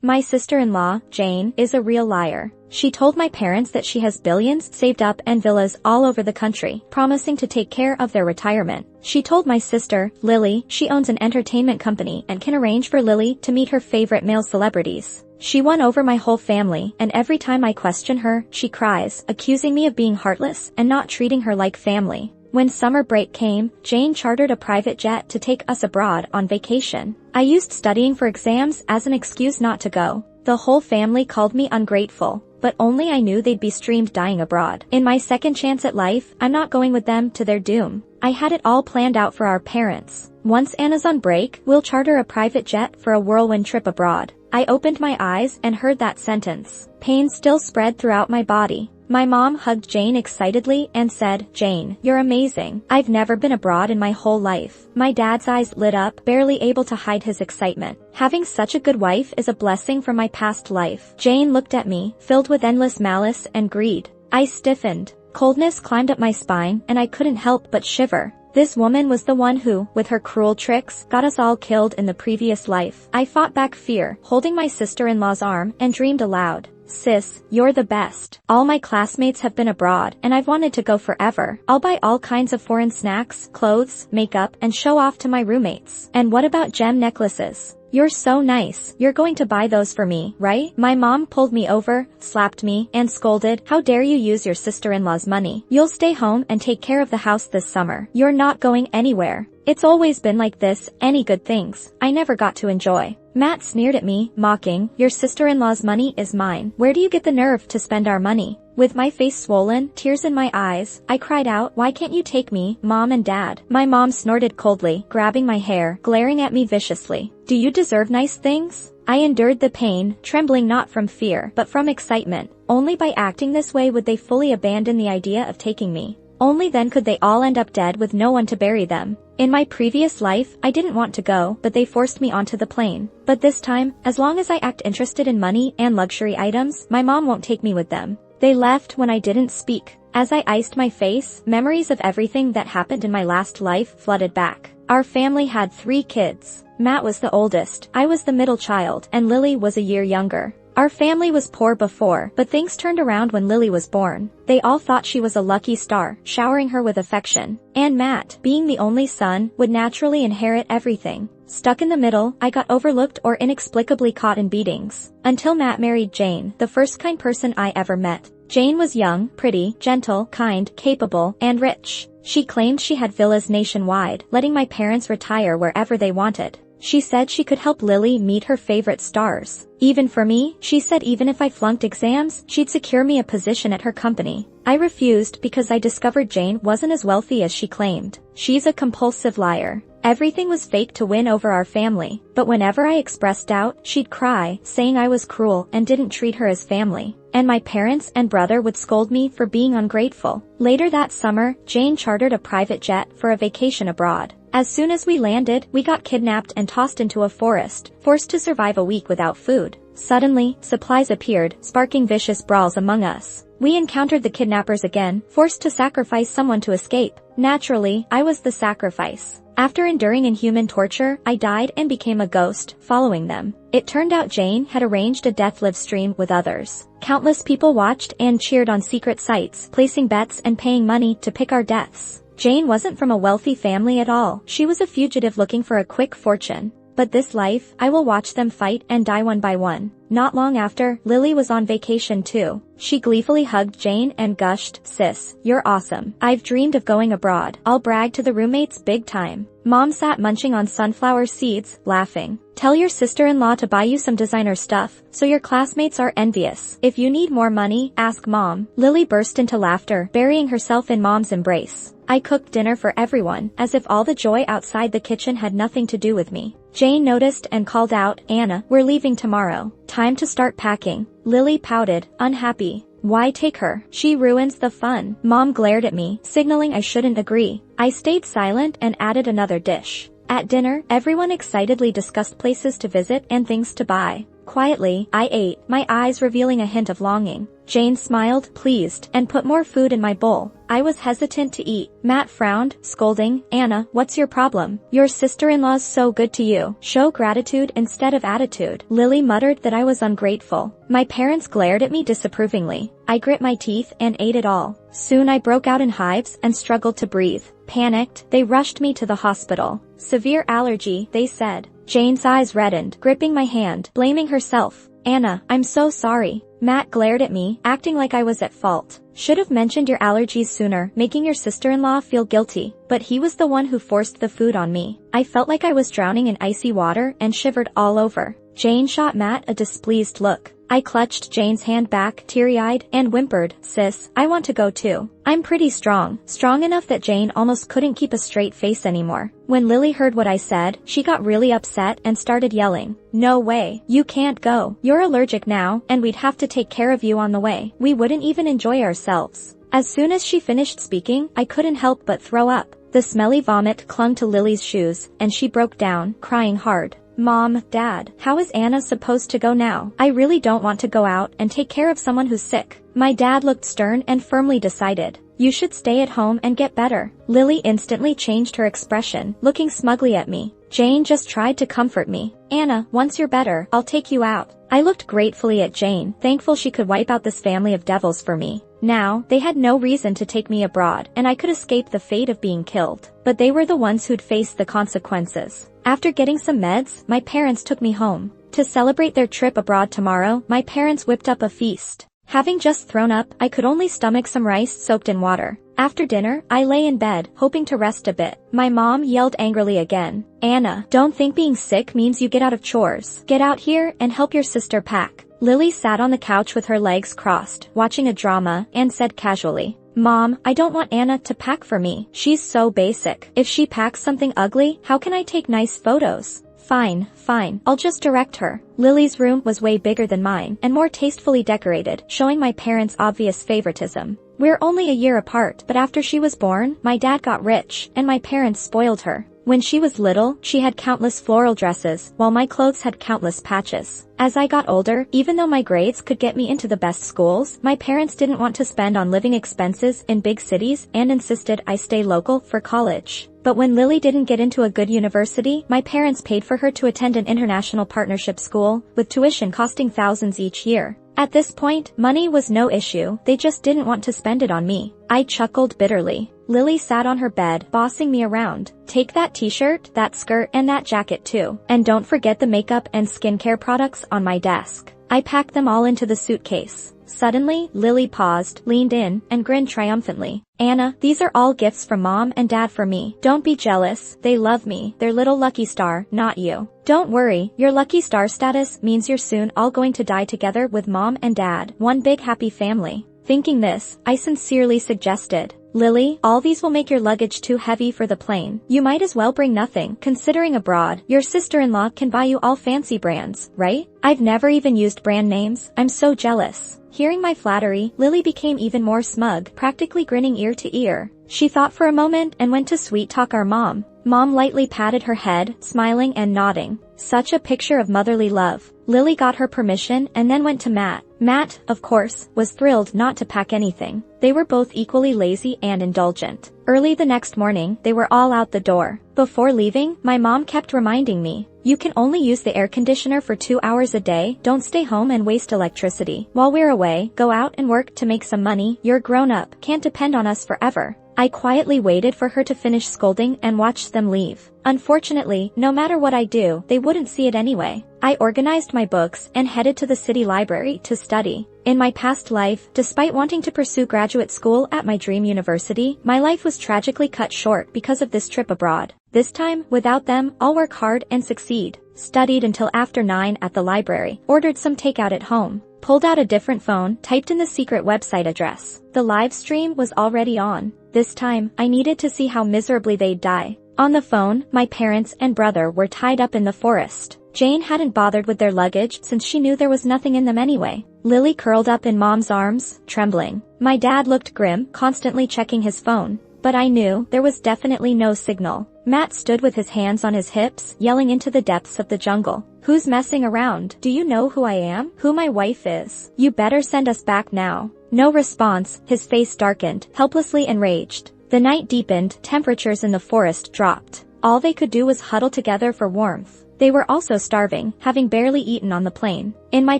My sister-in-law, Jane, is a real liar. She told my parents that she has billions saved up and villas all over the country, promising to take care of their retirement. She told my sister, Lily, she owns an entertainment company and can arrange for Lily to meet her favorite male celebrities. She won over my whole family, and every time I question her, she cries, accusing me of being heartless and not treating her like family. When summer break came, Jane chartered a private jet to take us abroad on vacation. I used studying for exams as an excuse not to go. The whole family called me ungrateful, but only I knew they'd be streamed dying abroad. In my second chance at life, I'm not going with them to their doom. I had it all planned out for our parents. Once Anna's on break, we'll charter a private jet for a whirlwind trip abroad. I opened my eyes and heard that sentence. Pain still spread throughout my body. My mom hugged Jane excitedly and said, Jane, you're amazing. I've never been abroad in my whole life. My dad's eyes lit up, barely able to hide his excitement. Having such a good wife is a blessing from my past life. Jane looked at me, filled with endless malice and greed. I stiffened. Coldness climbed up my spine, and I couldn't help but shiver. This woman was the one who, with her cruel tricks, got us all killed in the previous life. I fought back fear, holding my sister-in-law's arm, and dreamed aloud. Sis, you're the best. All my classmates have been abroad, and I've wanted to go forever. I'll buy all kinds of foreign snacks, clothes, makeup, and show off to my roommates. And what about gem necklaces? You're so nice. You're going to buy those for me, right? My mom pulled me over, slapped me, and scolded, how dare you use your sister-in-law's money? You'll stay home and take care of the house this summer. You're not going anywhere. It's always been like this, any good things I never got to enjoy. Matt sneered at me, mocking, your sister-in-law's money is mine. Where do you get the nerve to spend our money? With my face swollen, tears in my eyes, I cried out, why can't you take me, Mom and Dad? My mom snorted coldly, grabbing my hair, glaring at me viciously. Do you deserve nice things? I endured the pain, trembling not from fear, but from excitement. Only by acting this way would they fully abandon the idea of taking me. Only then could they all end up dead with no one to bury them. In my previous life, I didn't want to go, but they forced me onto the plane. But this time, as long as I act interested in money and luxury items, my mom won't take me with them. They left when I didn't speak. As I iced my face, memories of everything that happened in my last life flooded back. Our family had 3 kids. Matt was the oldest, I was the middle child, and Lily was a year younger. Our family was poor before, but things turned around when Lily was born. They all thought she was a lucky star, showering her with affection. And Matt, being the only son, would naturally inherit everything. Stuck in the middle, I got overlooked or inexplicably caught in beatings. Until Matt married Jane, the first kind person I ever met. Jane was young, pretty, gentle, kind, capable, and rich. She claimed she had villas nationwide, letting my parents retire wherever they wanted. She said she could help Lily meet her favorite stars. Even for me, she said even if I flunked exams, she'd secure me a position at her company. I refused because I discovered Jane wasn't as wealthy as she claimed. She's a compulsive liar. Everything was fake to win over our family, but whenever I expressed doubt, she'd cry, saying I was cruel and didn't treat her as family. And my parents and brother would scold me for being ungrateful. Later that summer, Jane chartered a private jet for a vacation abroad. As soon as we landed, we got kidnapped and tossed into a forest, forced to survive a week without food. Suddenly, supplies appeared, sparking vicious brawls among us. We encountered the kidnappers again, forced to sacrifice someone to escape. Naturally, I was the sacrifice. After enduring inhuman torture, I died and became a ghost, following them. It turned out Jane had arranged a death live stream with others. Countless people watched and cheered on secret sites, placing bets and paying money to pick our deaths. Jane wasn't from a wealthy family at all. She was a fugitive looking for a quick fortune. But this life, I will watch them fight and die one by one. Not long after, Lily was on vacation too. She gleefully hugged Jane and gushed, sis, you're awesome. I've dreamed of going abroad. I'll brag to the roommates big time. Mom sat munching on sunflower seeds, laughing. Tell your sister-in-law to buy you some designer stuff, so your classmates are envious. If you need more money, ask Mom. Lily burst into laughter, burying herself in Mom's embrace. I cooked dinner for everyone, as if all the joy outside the kitchen had nothing to do with me. Jane noticed and called out, Anna, we're leaving tomorrow. Time to start packing. Lily pouted, unhappy. Why take her? She ruins the fun. Mom glared at me, signaling I shouldn't agree. I stayed silent and added another dish. At dinner, everyone excitedly discussed places to visit and things to buy. Quietly, I ate, my eyes revealing a hint of longing. Jane smiled, pleased, and put more food in my bowl. I was hesitant to eat. Matt frowned, scolding, Anna, what's your problem? Your sister-in-law's so good to you. Show gratitude instead of attitude. Lily muttered that I was ungrateful. My parents glared at me disapprovingly. I grit my teeth and ate it all. Soon I broke out in hives and struggled to breathe. Panicked, they rushed me to the hospital. Severe allergy, they said. Jane's eyes reddened, gripping my hand, blaming herself. Anna, I'm so sorry. Matt glared at me, acting like I was at fault. Should have mentioned your allergies sooner, making your sister-in-law feel guilty. But he was the one who forced the food on me. I felt like I was drowning in icy water and shivered all over. Jane shot Matt a displeased look. I clutched Jane's hand back, teary-eyed, and whimpered, sis, I want to go too. I'm pretty strong enough that Jane almost couldn't keep a straight face anymore. When Lily heard what I said, she got really upset and started yelling, no way, you can't go. You're allergic now, and we'd have to take care of you on the way. We wouldn't even enjoy ourselves. As soon as she finished speaking, I couldn't help but throw up. The smelly vomit clung to Lily's shoes, and she broke down, crying hard. Mom, Dad, how is Anna supposed to go now? I really don't want to go out and take care of someone who's sick. My dad looked stern and firmly decided. You should stay at home and get better. Lily instantly changed her expression, looking smugly at me. Jane just tried to comfort me. Anna, once you're better, I'll take you out. I looked gratefully at Jane, thankful she could wipe out this family of devils for me. Now, they had no reason to take me abroad, and I could escape the fate of being killed. But they were the ones who'd face the consequences. After getting some meds, my parents took me home. To celebrate their trip abroad tomorrow, my parents whipped up a feast. Having just thrown up, I could only stomach some rice soaked in water. After dinner, I lay in bed, hoping to rest a bit. My mom yelled angrily again. Anna, don't think being sick means you get out of chores. Get out here and help your sister pack. Lily sat on the couch with her legs crossed, watching a drama, and said casually, Mom, I don't want Anna to pack for me. She's so basic. If she packs something ugly, how can I take nice photos? Fine, I'll just direct her. Lily's room was way bigger than mine, and more tastefully decorated, showing my parents' obvious favoritism. We're only a year apart, but after she was born, my dad got rich, and my parents spoiled her. When she was little, she had countless floral dresses, while my clothes had countless patches. As I got older, even though my grades could get me into the best schools, my parents didn't want to spend on living expenses in big cities and insisted I stay local for college. But when Lily didn't get into a good university, my parents paid for her to attend an international partnership school, with tuition costing thousands each year. At this point, money was no issue, they just didn't want to spend it on me. I chuckled bitterly. Lily sat on her bed, bossing me around. Take that t-shirt, that skirt, and that jacket too. And don't forget the makeup and skincare products on my desk. I packed them all into the suitcase. Suddenly, Lily paused, leaned in, and grinned triumphantly. Anna, these are all gifts from Mom and Dad for me. Don't be jealous, they love me, they're little lucky star, not you. Don't worry, your lucky star status means you're soon all going to die together with Mom and Dad, one big happy family. Thinking this, I sincerely suggested, Lily, all these will make your luggage too heavy for the plane. You might as well bring nothing, considering abroad, your sister-in-law can buy you all fancy brands, right? I've never even used brand names, I'm so jealous. Hearing my flattery, Lily became even more smug, practically grinning ear to ear. She thought for a moment and went to sweet-talk our mom. Mom lightly patted her head, smiling and nodding. Such a picture of motherly love. Lily got her permission and then went to Matt. Matt, of course, was thrilled not to pack anything. They were both equally lazy and indulgent. Early the next morning, they were all out the door. Before leaving, my mom kept reminding me, you can only use the air conditioner for 2 hours a day, don't stay home and waste electricity. While we're away, go out and work to make some money, you're grown up, can't depend on us forever. I quietly waited for her to finish scolding and watched them leave. Unfortunately, no matter what I do, they wouldn't see it anyway. I organized my books and headed to the city library to study. In my past life, despite wanting to pursue graduate school at my dream university, my life was tragically cut short because of this trip abroad. This time, without them, I'll work hard and succeed. Studied until after 9 at the library, ordered some takeout at home, pulled out a different phone, typed in the secret website address. The live stream was already on. This time, I needed to see how miserably they'd die. On the phone, my parents and brother were tied up in the forest. Jane hadn't bothered with their luggage since she knew there was nothing in them anyway. Lily curled up in Mom's arms, trembling. My dad looked grim, constantly checking his phone. But I knew there was definitely no signal. Matt stood with his hands on his hips, yelling into the depths of the jungle. "Who's messing around? Do you know who I am? Who my wife is? You better send us back now." No response, his face darkened, helplessly enraged. The night deepened, temperatures in the forest dropped. All they could do was huddle together for warmth. They were also starving, having barely eaten on the plane. In my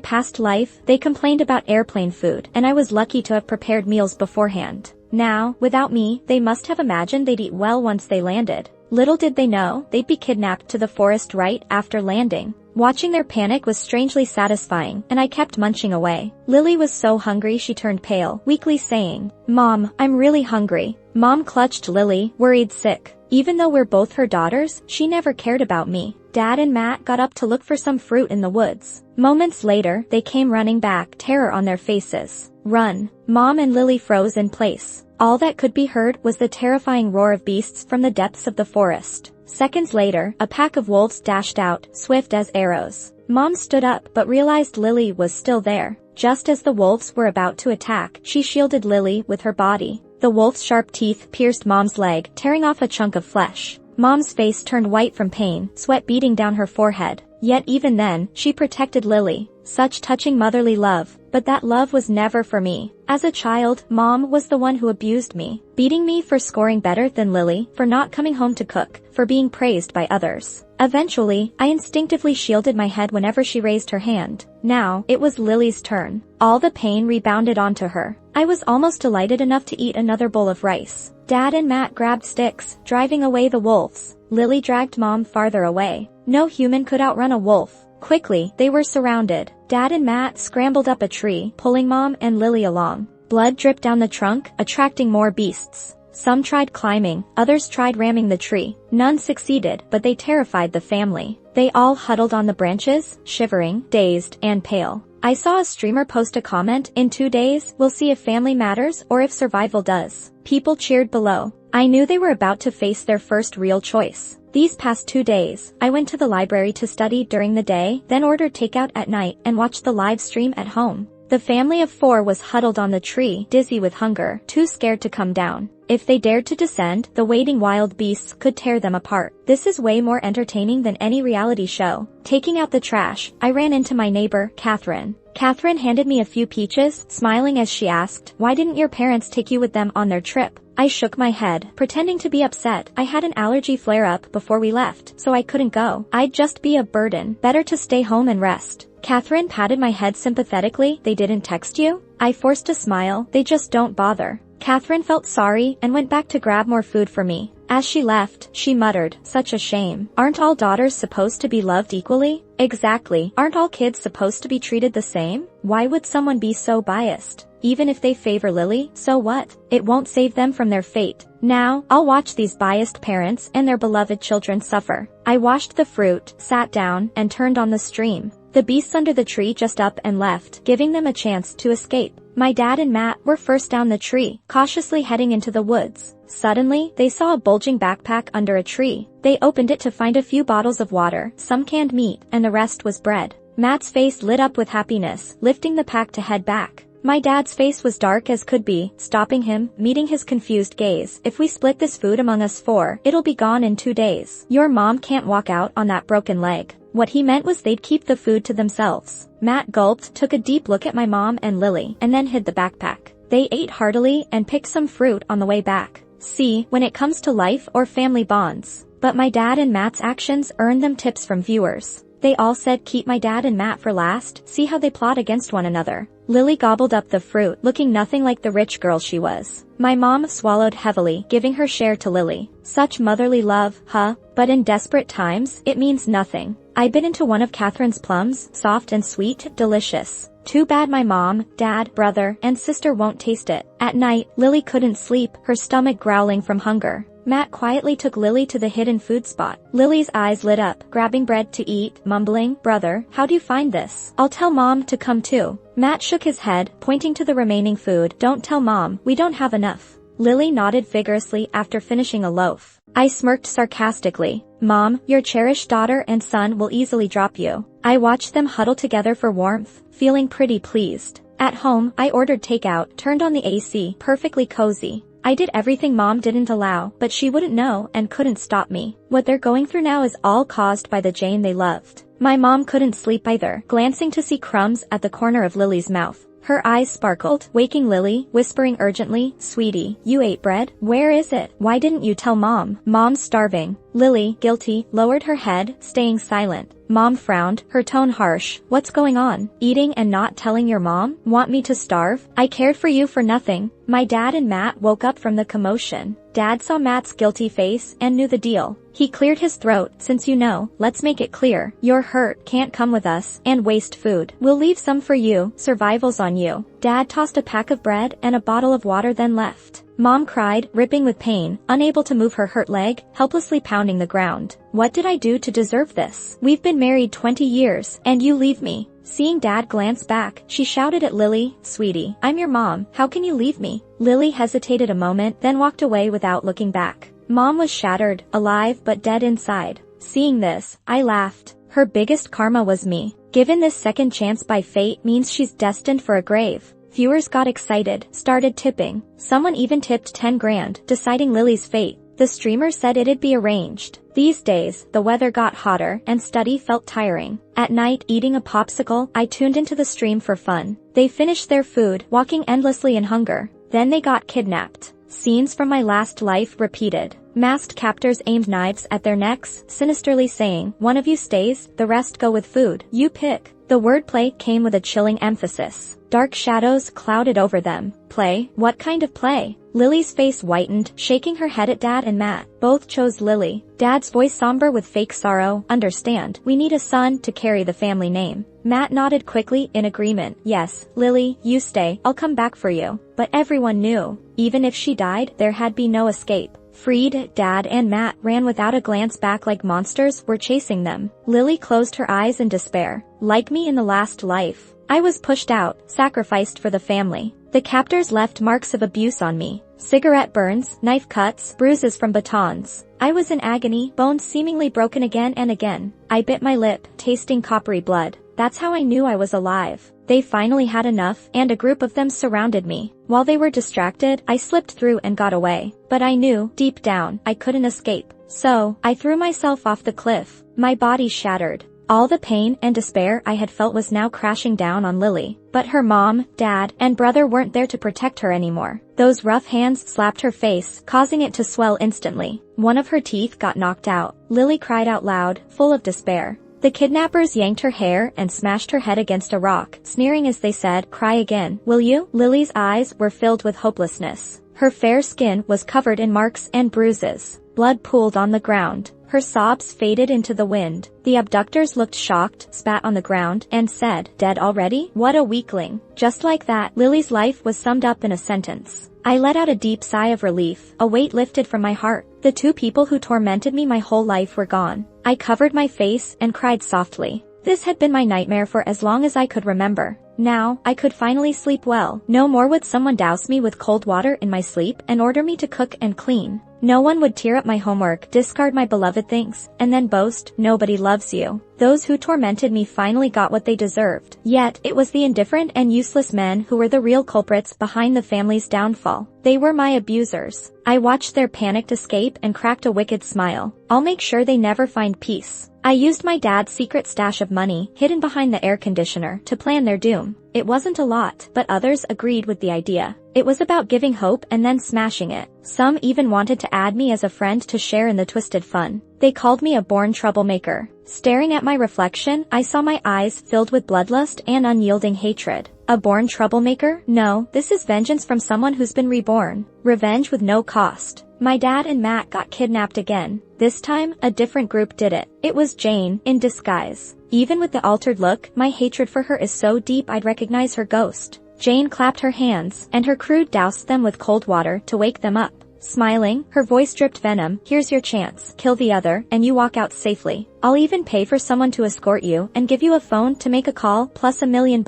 past life, they complained about airplane food, and I was lucky to have prepared meals beforehand. Now, without me, they must have imagined they'd eat well once they landed. Little did they know, they'd be kidnapped to the forest right after landing. Watching their panic was strangely satisfying, and I kept munching away. Lily was so hungry she turned pale, weakly saying, "Mom, I'm really hungry." Mom clutched Lily, worried sick. Even though we're both her daughters, she never cared about me. Dad and Matt got up to look for some fruit in the woods. Moments later, they came running back, terror on their faces. "Run!" Mom and Lily froze in place. All that could be heard was the terrifying roar of beasts from the depths of the forest. Seconds later, a pack of wolves dashed out, swift as arrows. Mom stood up but realized Lily was still there. Just as the wolves were about to attack, she shielded Lily with her body. The wolf's sharp teeth pierced Mom's leg, tearing off a chunk of flesh. Mom's face turned white from pain, sweat beading down her forehead. Yet even then, she protected Lily. Such touching motherly love, but that love was never for me. As a child, Mom was the one who abused me, beating me for scoring better than Lily, for not coming home to cook, for being praised by others. Eventually, I instinctively shielded my head whenever she raised her hand. Now, it was Lily's turn. All the pain rebounded onto her. I was almost delighted enough to eat another bowl of rice. Dad and Matt grabbed sticks, driving away the wolves. Lily dragged Mom farther away. No human could outrun a wolf. Quickly, they were surrounded. Dad and Matt scrambled up a tree, pulling Mom and Lily along. Blood dripped down the trunk, attracting more beasts. Some tried climbing, others tried ramming the tree. None succeeded, but they terrified the family. They all huddled on the branches, shivering, dazed, and pale. I saw a streamer post a comment, "In 2 days, we'll see if family matters or if survival does." People cheered below. I knew they were about to face their first real choice. These past 2 days, I went to the library to study during the day, then ordered takeout at night and watched the live stream at home. The family of 4 was huddled on the tree, dizzy with hunger, too scared to come down. If they dared to descend, the waiting wild beasts could tear them apart. This is way more entertaining than any reality show. Taking out the trash, I ran into my neighbor, Catherine. Catherine handed me a few peaches, smiling as she asked, "Why didn't your parents take you with them on their trip?" I shook my head, pretending to be upset. I had an allergy flare-up before we left, so I couldn't go. I'd just be a burden. Better to stay home and rest. Catherine patted my head sympathetically. "They didn't text you?" I forced a smile. "They just don't bother." Catherine felt sorry and went back to grab more food for me. As she left, she muttered, "Such a shame. Aren't all daughters supposed to be loved equally?" Exactly. Aren't all kids supposed to be treated the same? Why would someone be so biased? Even if they favor Lily, so what? It won't save them from their fate. Now, I'll watch these biased parents and their beloved children suffer. I washed the fruit, sat down, and turned on the stream. The beasts under the tree just up and left, giving them a chance to escape. My dad and Matt were first down the tree, cautiously heading into the woods. Suddenly, they saw a bulging backpack under a tree. They opened it to find a few bottles of water, some canned meat, and the rest was bread. Matt's face lit up with happiness, lifting the pack to head back. My dad's face was dark as could be, stopping him, meeting his confused gaze. "If we split this food among us 4, it'll be gone in 2 days. Your mom can't walk out on that broken leg." What he meant was they'd keep the food to themselves. Matt gulped, took a deep look at my mom and Lily, and then hid the backpack. They ate heartily and picked some fruit on the way back. See, when it comes to life or family bonds. But my dad and Matt's actions earned them tips from viewers. They all said keep my dad and Matt for last, see how they plot against one another. Lily gobbled up the fruit, looking nothing like the rich girl she was. My mom swallowed heavily, giving her share to Lily. Such motherly love, huh? But in desperate times, it means nothing. I bit into one of Catherine's plums, soft and sweet, delicious. Too bad my mom, dad, brother, and sister won't taste it. At night, Lily couldn't sleep, her stomach growling from hunger. Matt quietly took Lily to the hidden food spot. Lily's eyes lit up, grabbing bread to eat, mumbling, "Brother, how do you find this? I'll tell Mom to come too." Matt shook his head, pointing to the remaining food. "Don't tell Mom, we don't have enough." Lily nodded vigorously after finishing a loaf. I smirked sarcastically. "Mom, your cherished daughter and son will easily drop you." I watched them huddle together for warmth, feeling pretty pleased. At home, I ordered takeout, turned on the AC, perfectly cozy. I did everything Mom didn't allow, but she wouldn't know and couldn't stop me. What they're going through now is all caused by the Jane they loved. My mom couldn't sleep either, glancing to see crumbs at the corner of Lily's mouth. Her eyes sparkled, waking Lily, whispering urgently, "Sweetie, you ate bread? Where is it? Why didn't you tell Mom? Mom's starving." Lily, guilty, lowered her head, staying silent. Mom frowned, her tone harsh. "What's going on? Eating and not telling your mom? Want me to starve? I cared for you for nothing." My dad and Matt woke up from the commotion. Dad saw Matt's guilty face and knew the deal. He cleared his throat. "Since you know, let's make it clear. You're hurt, can't come with us, and waste food. We'll leave some for you, survival's on you." Dad tossed a pack of bread and a bottle of water, then left. Mom cried, ripping with pain, unable to move her hurt leg, helplessly pounding the ground. "What did I do to deserve this? We've been married 20 years, and you leave me." Seeing Dad glance back, she shouted at Lily, "Sweetie, I'm your mom, how can you leave me?" Lily hesitated a moment, then walked away without looking back. Mom was shattered, alive but dead inside. Seeing this, I laughed. Her biggest karma was me. Given this second chance by fate means she's destined for a grave. Viewers got excited, started tipping. Someone even tipped 10 grand, deciding Lily's fate. The streamer said it'd be arranged. These days, the weather got hotter and study felt tiring. At night, eating a popsicle, I tuned into the stream for fun. They finished their food, walking endlessly in hunger. Then they got kidnapped. Scenes from my last life repeated. Masked captors aimed knives at their necks, sinisterly saying, "One of you stays, the rest go with food. You pick." The wordplay came with a chilling emphasis. Dark shadows clouded over them. Play? What kind of play? Lily's face whitened, shaking her head at Dad and Matt. Both chose Lily. Dad's voice somber with fake sorrow. "Understand, we need a son to carry the family name." Matt nodded quickly in agreement. "Yes, Lily, you stay, I'll come back for you." But everyone knew. Even if she died, there had been no escape. Freed, Dad and Matt ran without a glance back like monsters were chasing them. Lily closed her eyes in despair. Like me in the last life, I was pushed out, sacrificed for the family. The captors left marks of abuse on me. Cigarette burns, knife cuts, bruises from batons. I was in agony, bones seemingly broken again and again. I bit my lip, tasting coppery blood. That's how I knew I was alive. They finally had enough, and a group of them surrounded me. While they were distracted, I slipped through and got away. But I knew, deep down, I couldn't escape. So, I threw myself off the cliff. My body shattered. All the pain and despair I had felt was now crashing down on Lily. But her mom, dad, and brother weren't there to protect her anymore. Those rough hands slapped her face, causing it to swell instantly. One of her teeth got knocked out. Lily cried out loud, full of despair. The kidnappers yanked her hair and smashed her head against a rock, sneering as they said, "Cry again, will you?" Lily's eyes were filled with hopelessness. Her fair skin was covered in marks and bruises. Blood pooled on the ground. Her sobs faded into the wind. The abductors looked shocked, spat on the ground, and said, "Dead already? What a weakling." Just like that, Lily's life was summed up in a sentence. I let out a deep sigh of relief. A weight lifted from my heart. The two people who tormented me my whole life were gone. I covered my face and cried softly. This had been my nightmare for as long as I could remember. Now, I could finally sleep well. No more would someone douse me with cold water in my sleep and order me to cook and clean. No one would tear up my homework, discard my beloved things, and then boast, "Nobody loves you." Those who tormented me finally got what they deserved. Yet, it was the indifferent and useless men who were the real culprits behind the family's downfall. They were my abusers. I watched their panicked escape and cracked a wicked smile. I'll make sure they never find peace. I used my dad's secret stash of money, hidden behind the air conditioner, to plan their doom. It wasn't a lot, but others agreed with the idea. It was about giving hope and then smashing it. Some even wanted to add me as a friend to share in the twisted fun. They called me a born troublemaker. Staring at my reflection, I saw my eyes filled with bloodlust and unyielding hatred. A born troublemaker? No, this is vengeance from someone who's been reborn. Revenge with no cost. My dad and Matt got kidnapped again. This time, a different group did it. It was Jane, in disguise. Even with the altered look, my hatred for her is so deep I'd recognize her ghost. Jane clapped her hands, and her crew doused them with cold water to wake them up. Smiling, her voice dripped venom. "Here's your chance. Kill the other, and you walk out safely. I'll even pay for someone to escort you and give you a phone to make a call, plus $1 million."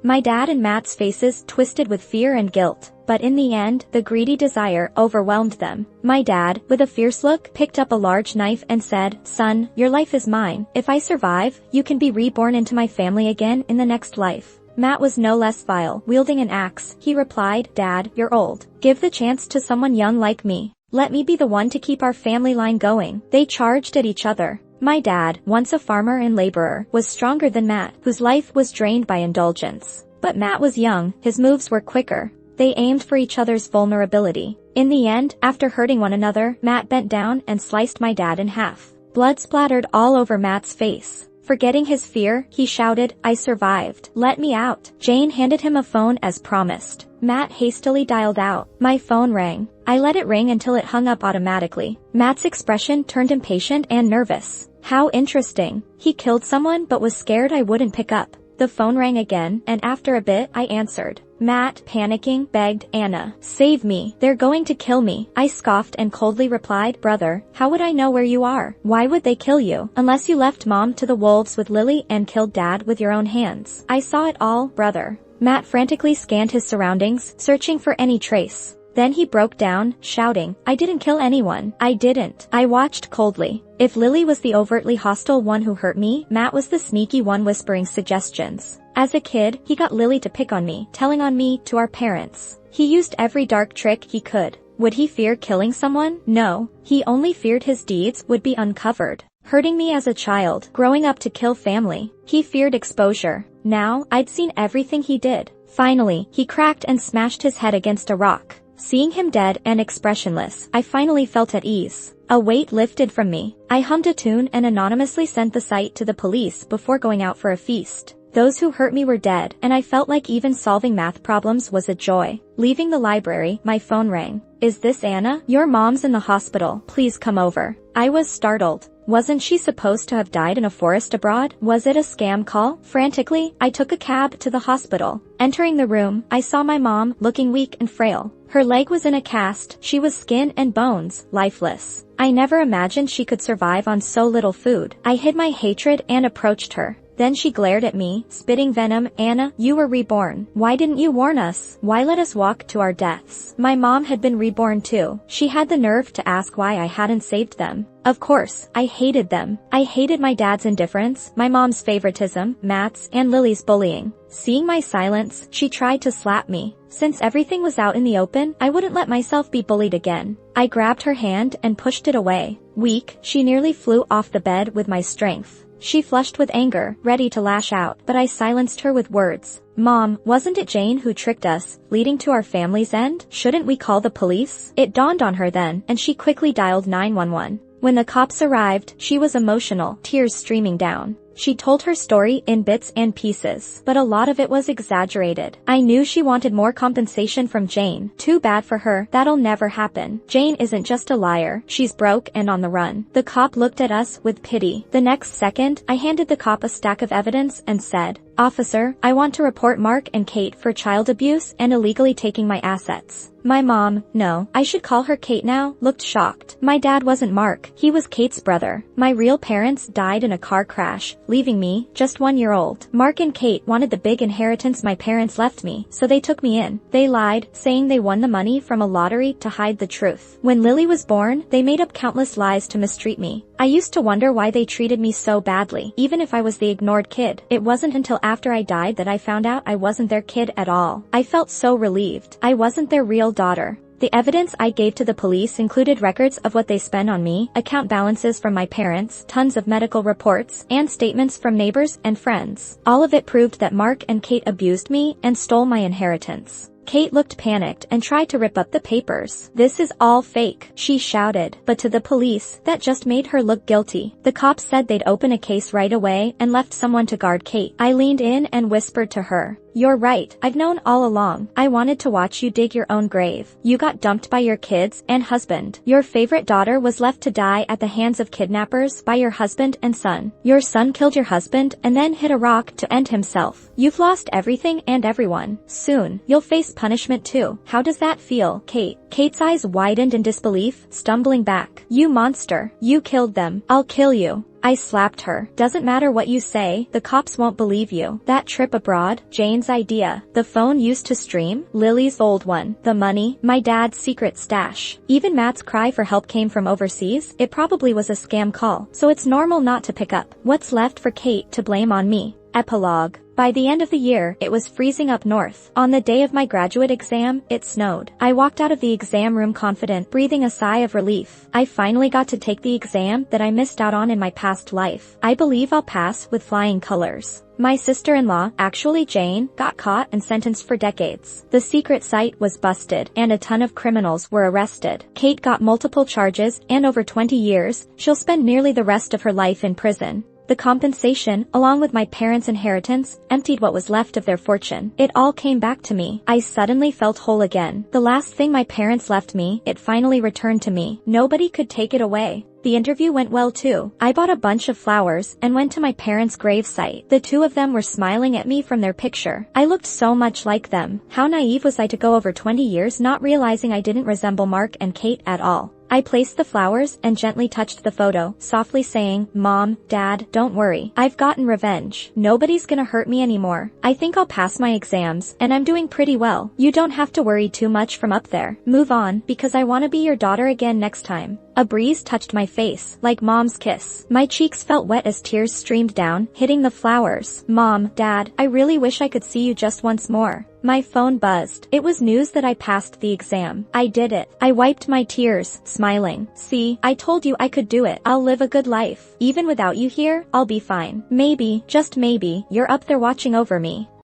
My dad and Matt's faces twisted with fear and guilt. But in the end, the greedy desire overwhelmed them. My dad, with a fierce look, picked up a large knife and said, "Son, your life is mine. If I survive, you can be reborn into my family again in the next life." Matt was no less vile. Wielding an axe, he replied, "Dad, you're old. Give the chance to someone young like me. Let me be the one to keep our family line going." They charged at each other. My dad, once a farmer and laborer, was stronger than Matt, whose life was drained by indulgence. But Matt was young, his moves were quicker. They aimed for each other's vulnerability. In the end, after hurting one another, Matt bent down and sliced my dad in half. Blood splattered all over Matt's face. Forgetting his fear, he shouted, "I survived. Let me out." Jane handed him a phone as promised. Matt hastily dialed out. My phone rang. I let it ring until it hung up automatically. Matt's expression turned impatient and nervous. How interesting. He killed someone but was scared I wouldn't pick up. The phone rang again, and after a bit, I answered. Matt, panicking, begged, "Anna, save me. They're going to kill me." I scoffed and coldly replied, "Brother, how would I know where you are? Why would they kill you? Unless you left Mom to the wolves with Lily and killed Dad with your own hands." I saw it all, brother. Matt frantically scanned his surroundings, searching for any trace. Then he broke down, shouting, "I didn't kill anyone. I didn't." I watched coldly. If Lily was the overtly hostile one who hurt me, Matt was the sneaky one whispering suggestions. As a kid, he got Lily to pick on me, telling on me to our parents. He used every dark trick he could. Would he fear killing someone? No. He only feared his deeds would be uncovered. Hurting me as a child, growing up to kill family. He feared exposure. Now, I'd seen everything he did. Finally, he cracked and smashed his head against a rock. Seeing him dead and expressionless, I finally felt at ease. A weight lifted from me. I hummed a tune and anonymously sent the sight to the police before going out for a feast. Those who hurt me were dead, and I felt like even solving math problems was a joy. Leaving the library, my phone rang. "Is this Anna? Your mom's in the hospital. Please come over." I was startled. Wasn't she supposed to have died in a forest abroad? Was it a scam call? Frantically, I took a cab to the hospital. Entering the room, I saw my mom, looking weak and frail. Her leg was in a cast, she was skin and bones, lifeless. I never imagined she could survive on so little food. I hid my hatred and approached her. Then she glared at me, spitting venom. "Anna, you were reborn. Why didn't you warn us? Why let us walk to our deaths?" My mom had been reborn too. She had the nerve to ask why I hadn't saved them. Of course, I hated them. I hated my dad's indifference, my mom's favoritism, Matt's, and Lily's bullying. Seeing my silence, she tried to slap me. Since everything was out in the open, I wouldn't let myself be bullied again. I grabbed her hand and pushed it away. Weak, she nearly flew off the bed with my strength. She flushed with anger, ready to lash out, but I silenced her with words. "Mom, wasn't it Jane who tricked us, leading to our family's end? Shouldn't we call the police?" It dawned on her then, and she quickly dialed 911. When the cops arrived, she was emotional, tears streaming down. She told her story in bits and pieces, but a lot of it was exaggerated. I knew she wanted more compensation from Jane. Too bad for her, that'll never happen. Jane isn't just a liar, she's broke and on the run. The cop looked at us with pity. The next second, I handed the cop a stack of evidence and said, "Officer, I want to report Mark and Kate for child abuse and illegally taking my assets." My mom, no, I should call her Kate now, looked shocked. My dad wasn't Mark, he was Kate's brother. My real parents died in a car crash, leaving me, just 1 year old. Mark and Kate wanted the big inheritance my parents left me, so they took me in. They lied, saying they won the money from a lottery to hide the truth. When Lily was born, they made up countless lies to mistreat me. I used to wonder why they treated me so badly, even if I was the ignored kid. It wasn't until after I died that I found out I wasn't their kid at all. I felt so relieved. I wasn't their real daughter. The evidence I gave to the police included records of what they spent on me, account balances from my parents, tons of medical reports, and statements from neighbors and friends. All of it proved that Mark and Kate abused me and stole my inheritance. Kate looked panicked and tried to rip up the papers. "This is all fake," she shouted. But to the police, that just made her look guilty. The cops said they'd open a case right away and left someone to guard Kate. I leaned in and whispered to her, "You're right, I've known all along. I wanted to watch you dig your own grave. You got dumped by your kids and husband. Your favorite daughter was left to die at the hands of kidnappers by your husband and son. Your son killed your husband and then hit a rock to end himself. You've lost everything and everyone. Soon, you'll face punishment too. How does that feel, Kate?" Kate's eyes widened in disbelief, stumbling back. "You monster. You killed them. I'll kill you." I slapped her. "Doesn't matter what you say, the cops won't believe you. That trip abroad, Jane's idea. The phone used to stream, Lily's old one. The money, my dad's secret stash. Even Matt's cry for help came from overseas. It probably was a scam call, so it's normal not to pick up. What's left for Kate to blame on me?" Epilogue. By the end of the year, it was freezing up north. On the day of my graduate exam, it snowed. I walked out of the exam room confident, breathing a sigh of relief. I finally got to take the exam that I missed out on in my past life. I believe I'll pass with flying colors. My sister-in-law, actually Jane, got caught and sentenced for decades. The secret site was busted, and a ton of criminals were arrested. Kate got multiple charges, and over 20 years, she'll spend nearly the rest of her life in prison. The compensation, along with my parents' inheritance, emptied what was left of their fortune. It all came back to me. I suddenly felt whole again. The last thing my parents left me, it finally returned to me. Nobody could take it away. The interview went well too. I bought a bunch of flowers and went to my parents' gravesite. The two of them were smiling at me from their picture. I looked so much like them. How naive was I to go over 20 years not realizing I didn't resemble Mark and Kate at all. I placed the flowers and gently touched the photo, softly saying, "Mom, Dad, don't worry. I've gotten revenge. Nobody's gonna hurt me anymore. I think I'll pass my exams, and I'm doing pretty well. You don't have to worry too much from up there. Move on, because I want to be your daughter again next time." A breeze touched my face, like Mom's kiss. My cheeks felt wet as tears streamed down, hitting the flowers. "Mom, Dad, I really wish I could see you just once more." My phone buzzed. It was news that I passed the exam. I did it. I wiped my tears, smiling. "See, I told you I could do it. I'll live a good life. Even without you here, I'll be fine. Maybe, just maybe, you're up there watching over me."